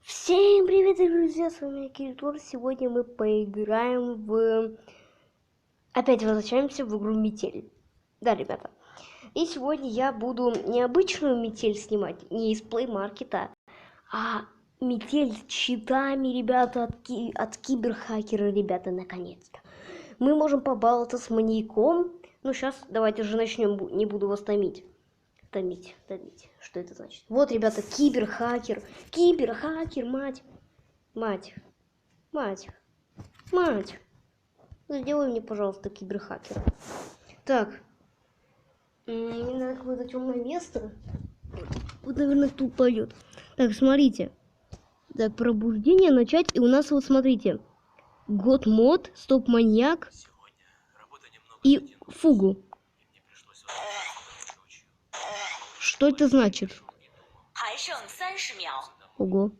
Всем привет, друзья, с вами Кирилл. Сегодня мы поиграем в... Опять возвращаемся в игру Метель. Да, ребята. И сегодня я буду не обычную Метель снимать, не из Play Market, а Метель с читами, ребята, от киберхакера, ребята, наконец-то. Мы можем побаловаться с маньяком. Ну, сейчас давайте же начнем, не буду вас томить. Томить. Что это значит? Вот, ребята, киберхакер, мать. Сделай мне, пожалуйста, киберхакера. Так. Мне надо какое-то темное место. Вот, наверное, тут пойдет. Так, смотрите. Так, пробуждение начать. И у нас вот, смотрите. Год мод, стоп маньяк и фугу. Что это значит? Ого.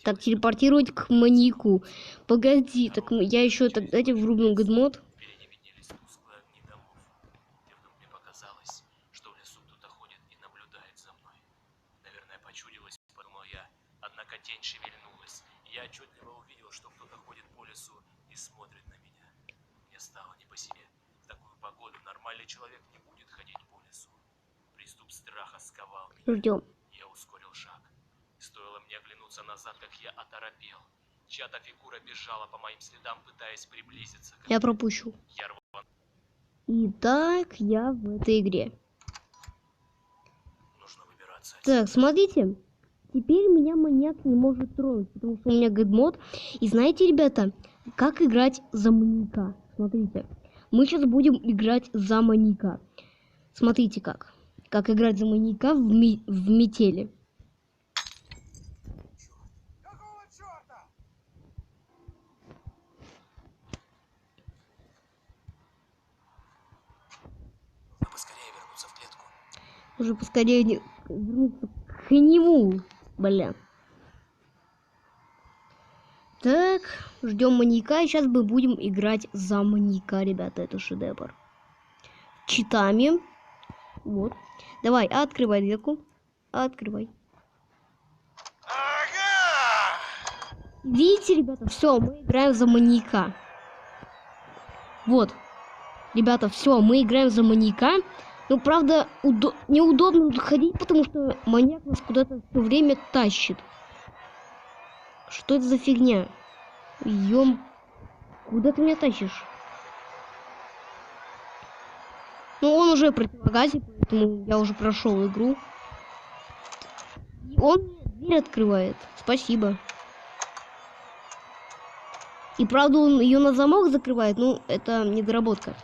Так, телепортировать к маньяку. Погоди, так я еще так, дайте врубим год-мод. Однако тень шевельнулась, и я отчетливо увидел, что кто-то ходит по лесу и смотрит на меня. Мне стало не по себе. В такую погоду нормальный человек не будет ходить по лесу. Приступ страха сковал меня. Ждем. Я ускорил шаг. Стоило мне оглянуться назад, как я оторопел. Чья-то фигура бежала по моим следам, пытаясь приблизиться ко мне. Я пропущу. Я рван... Итак, я в этой игре. Нужно выбираться. Так, смотрите. Теперь меня маньяк не может тронуть, потому что у меня год-мод. И знаете, ребята, как играть за маньяка? Смотрите. Мы сейчас будем играть за маньяка. Смотрите как. Как играть за маньяка в метели. Какого черта? Нужно поскорее вернуться в клетку. Уже поскорее вернуться к нему. Бля. Так, ждем маньяка. И сейчас мы будем играть за маньяка, ребята. Это шедевр. Читами. Вот. Давай, открывай дверку. Открывай. Ага! Видите, ребята, все, мы играем за маньяка. Вот. Ребята, все, мы играем за маньяка. Ну, правда, неудобно тут ходить, потому что маньяк нас куда-то все время тащит. Что это за фигня? Куда ты меня тащишь? Ну, он уже в противогазе, поэтому я уже прошел игру. И он мне дверь открывает. Спасибо. И правда, он ее на замок закрывает, ну, это недоработка.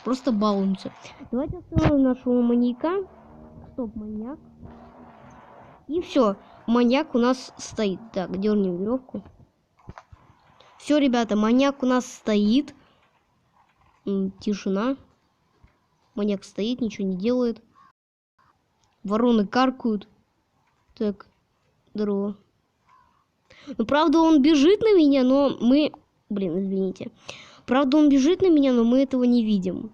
Просто балуемся. Давайте остановим нашего маньяка. Стоп, маньяк. И все. Маньяк у нас стоит. Так, дернем веревку. Все, ребята, маньяк у нас стоит. Тишина. Маньяк стоит, ничего не делает. Вороны каркают. Так, здорово. Ну, правда, он бежит на меня, но мы... Блин, извините. Правда, он бежит на меня, но мы этого не видим.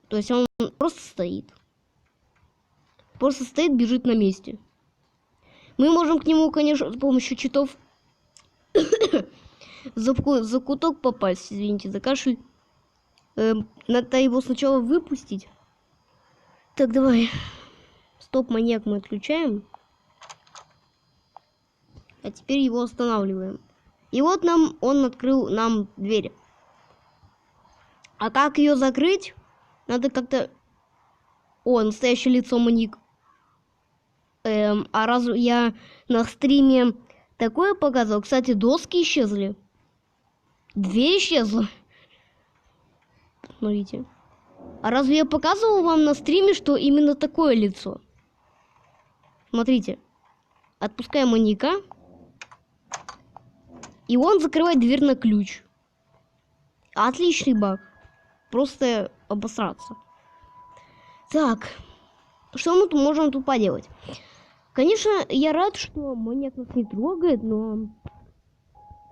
То есть он просто стоит. Просто стоит, бежит на месте. Мы можем к нему, конечно, с помощью читов за куток попасть. Извините за кашель. Надо его сначала выпустить. Так, давай. Стоп, маньяк мы отключаем. А теперь его останавливаем. И вот он открыл нам дверь. А как ее закрыть? Надо как-то... О, настоящее лицо маньяк. А разве я на стриме такое показывал? Кстати, доски исчезли. Дверь исчезла. Смотрите. А разве я показывал вам на стриме, что именно такое лицо? Смотрите. Отпускаем маньяка. И он закрывает дверь на ключ. Отличный баг. Просто обосраться. Так. Что мы тут можем тут поделать? Конечно, я рад, что маньяк нас не трогает, но...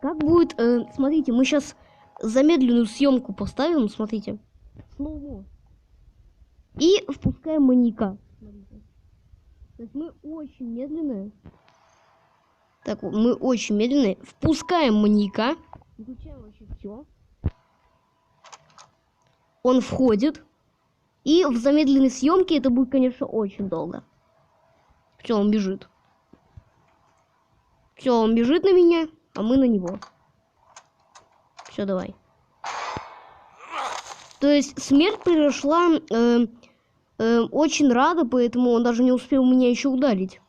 Как будет... смотрите, мы сейчас замедленную съемку поставим. Смотрите. Слоумо. И впускаем маньяка. Смотрите. То есть мы очень медленные. Так, мы очень медленные. Впускаем маньяка. Выключаем вообще все. Он входит. И в замедленной съемке это будет, конечно, очень долго. Все, он бежит. Все, он бежит на меня, а мы на него. Все, давай. То есть смерть произошла очень рада, поэтому он даже не успел меня еще ударить.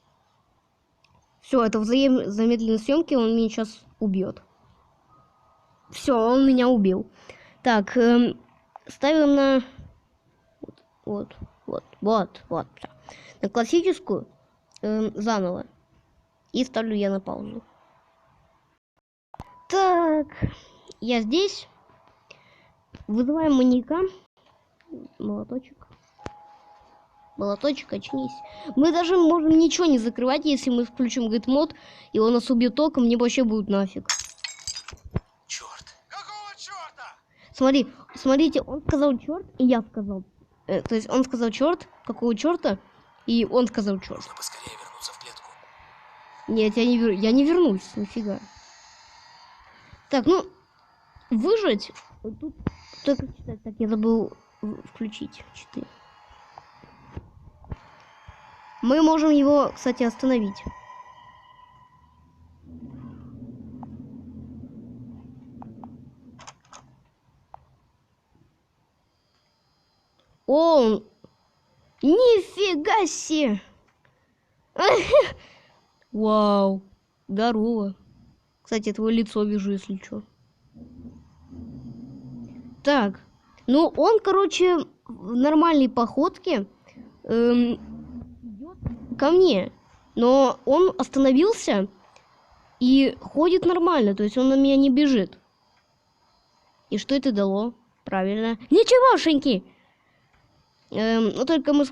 Все, это в замедленной съемке, он меня сейчас убьет. Все, он меня убил. Так, ставим на... Вот. Всё. На классическую заново. И ставлю я на паузу. Так, я здесь. Вызываем маньяка. Молоточек. Молоточек, очнись. Мы даже можем ничего не закрывать, если мы включим гайд-мод, и он нас убьет током, мне вообще будет нафиг. Черт! Какого черта? Смотрите, он сказал черт, и я сказал. То есть он сказал черт, какого черта, и он сказал черт. Нужно поскорее вернуться в клетку. Нет, я не вернусь, нифига. Так, ну, выжить. Тут только читать. Так, я забыл включить 4. Мы можем его, кстати, остановить. О, нифига себе! Вау, здорово. Кстати, твое лицо вижу, если что. Так, ну он, короче, в нормальной походке идет ко мне, но он остановился и ходит нормально, то есть он на меня не бежит. И что это дало? Правильно. Ничегошеньки! Но только мы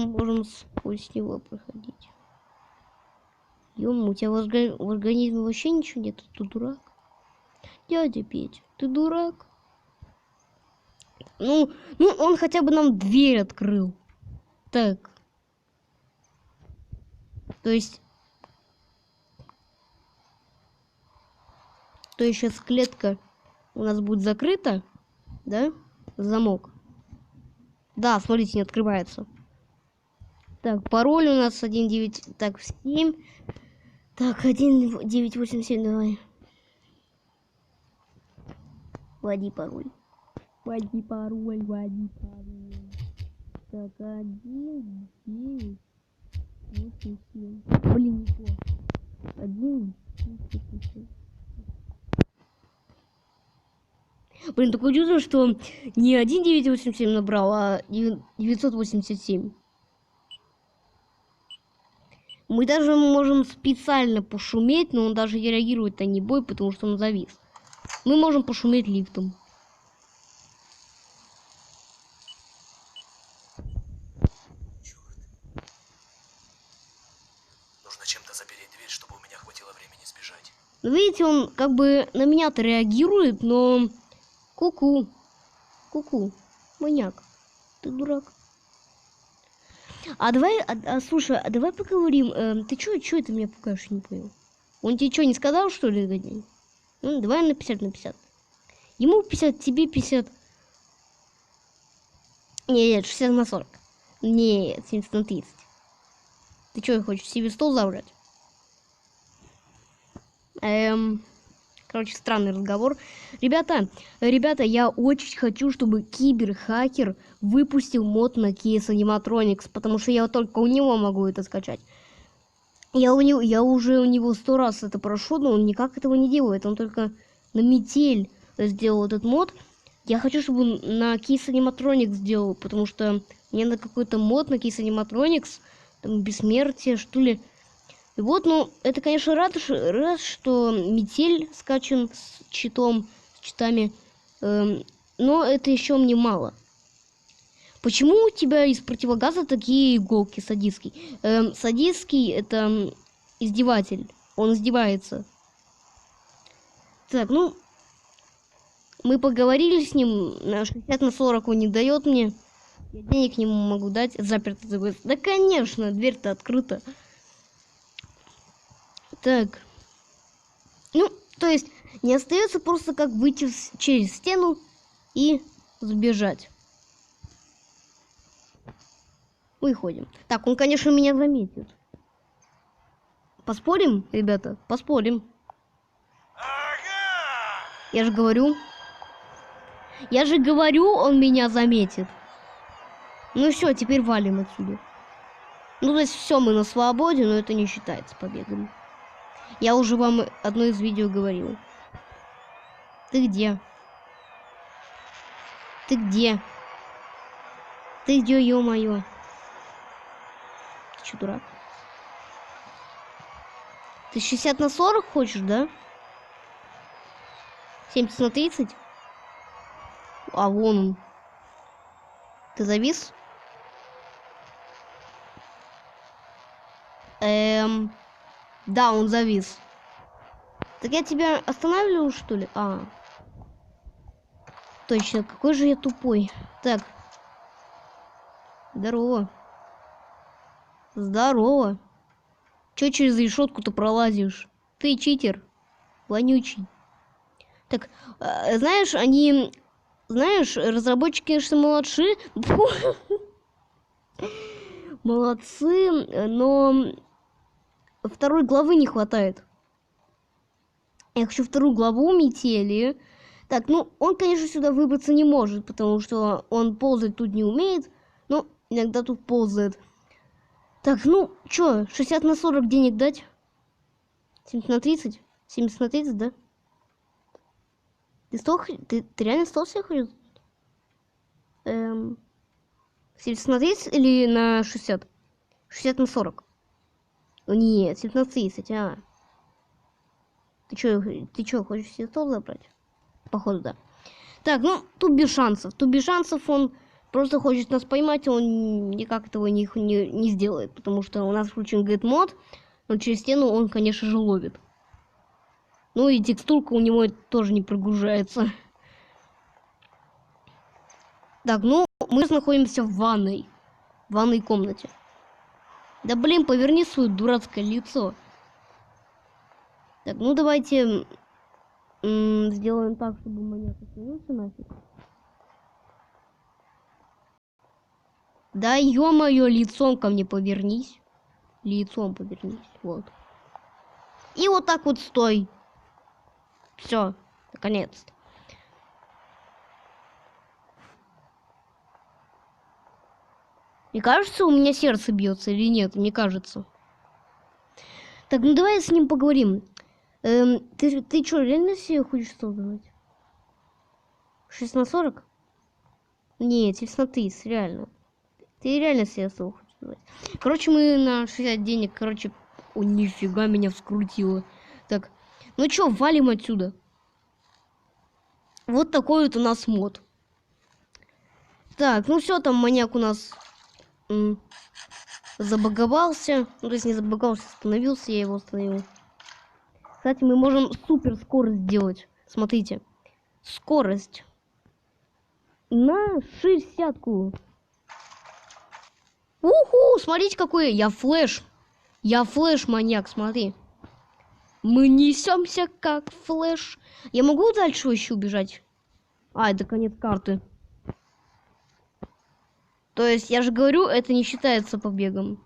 можем сквозь него проходить. Ё-моё, у тебя в организме вообще ничего нет? Ты дурак? Дядя Петя, ты дурак? Ну, он хотя бы нам дверь открыл. Так. То есть сейчас клетка у нас будет закрыта, да? Замок. Да, смотрите, не открывается. Так, пароль у нас 19... Так, 7. Так, 1987, давай. Вводи пароль. Вводи пароль. Так, 1, 9, 8, 7. Блин, не то. 1, 9, 8, 7. Блин, такое чувство, что не 1987 набрал, а 987. Мы даже можем специально пошуметь, но он даже не реагирует на небой, потому что он завис. Мы можем пошуметь лифтом. Черт. Нужно чем-то запереть дверь, чтобы у меня хватило времени сбежать. Видите, он как бы на меня-то реагирует, но... Ку-ку. Маньяк. Ты дурак. А давай, слушай, а давай поговорим. Ты чё это меня пугаешь, не понял? Он тебе что, не сказал, что ли, годин? Ну, давай на 50 на 50. Ему 50, тебе 50. Нет, 60 на 40. Нет, 70 на 30. Ты что, хочешь себе стол забрать? Короче, странный разговор. Ребята, я очень хочу, чтобы киберхакер выпустил мод на Кейс Animatronics, потому что я только у него могу это скачать. Я уже у него 100 раз это прошел, но он никак этого не делает. Он только на метель сделал этот мод. Я хочу, чтобы он на Кейс Animatronics сделал, потому что мне надо какой-то мод на Кейс Animatronics, там, бессмертие, что ли. И вот, ну, это, конечно, рад, что метель скачан с читами, но это еще мне мало. Почему у тебя из противогаза такие иголки, садистский? Садистский — это издеватель, он издевается. Так, ну, мы поговорили с ним, на 60 на 40 он не дает мне. Я денег не могу дать. Заперто. Да, конечно, дверь-то открыта. Так. Ну, то есть, не остается просто как выйти через стену и сбежать. Выходим. Так, он, конечно, меня заметит. Поспорим, ребята? Поспорим. Я же говорю. Он меня заметит. Ну все, теперь валим отсюда. Ну, то есть все, мы на свободе, но это не считается побегом. Я уже вам одно из видео говорил. Ты где? Ты где? Ты где, ё-моё? Ты чё, дурак? Ты 60 на 40 хочешь, да? 70 на 30? А вон он. Ты завис? Да, он завис. Так я тебя останавливаю, что ли? А. Точно, какой же я тупой. Так. Здорово. Здорово. Чё через решетку-то пролазишь? Ты читер. Вонючий. Так, знаешь, разработчики, конечно, молодцы. Молодцы, но второй главы не хватает. Я хочу вторую главу метели. Так, ну, он, конечно, сюда выбраться не может, потому что он ползать тут не умеет. Но иногда тут ползает. Так, ну, чё, 60 на 40 денег дать? 70 на 30? 70 на 30, да? Ты реально стал себе ходить? 70 на 30 или на 60? 60 на 40. Нет, 70 на 30, а. Ты чё, хочешь себе стол забрать? Походу, да. Так, ну, тут без шансов. Он просто хочет нас поймать, и он никак этого не сделает. Потому что у нас включен get мод, но через стену он, конечно же, ловит. Ну и текстурка у него тоже не прогружается. Так, ну, мы находимся в ванной комнате. Да блин, поверни свое дурацкое лицо. Так, ну давайте сделаем так, чтобы маньяк остановился нафиг. Да ё-моё, лицом ко мне повернись. Лицом повернись, вот. И вот так вот стой. Все, наконец-то. Мне кажется, у меня сердце бьется или нет? Мне кажется. Так, ну давай с ним поговорим. Ты что, реально себе хочешь создавать? 6 на 40? Нет, 70 на 30, реально. Ты реально себе стол хочешь создавать. Короче, мы на 60 денег, короче... О, нифига меня вскрутило. Так, ну чё, валим отсюда. Вот такой вот у нас мод. Так, ну все, там маньяк у нас забаговался. Ну, то есть не забаговался, остановился, я его остановил. Кстати, мы можем супер скорость сделать. Смотрите. Скорость. На 60-ку. Уху, смотрите, какой я флэш. Я флэш-маньяк, смотри. Мы несемся как флэш. Я могу дальше еще убежать? А, это конец карты. То есть, я же говорю, это не считается побегом.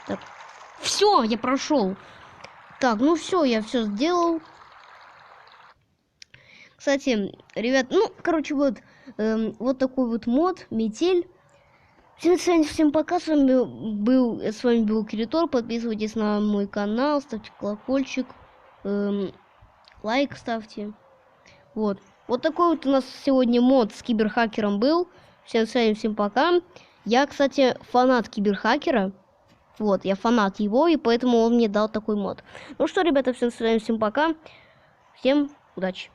Так. Все, я прошел. Так, ну все, я все сделал. Кстати, ребят, ну, короче, вот, вот такой вот мод, метель. Всем пока, с вами был Киритор. Подписывайтесь на мой канал, ставьте колокольчик, лайк ставьте. Вот. Вот такой вот у нас сегодня мод с киберхакером был. Всем пока. Я, кстати, фанат киберхакера. Вот, я фанат его, и поэтому он мне дал такой мод. Ну что, ребята, всем пока. Всем удачи.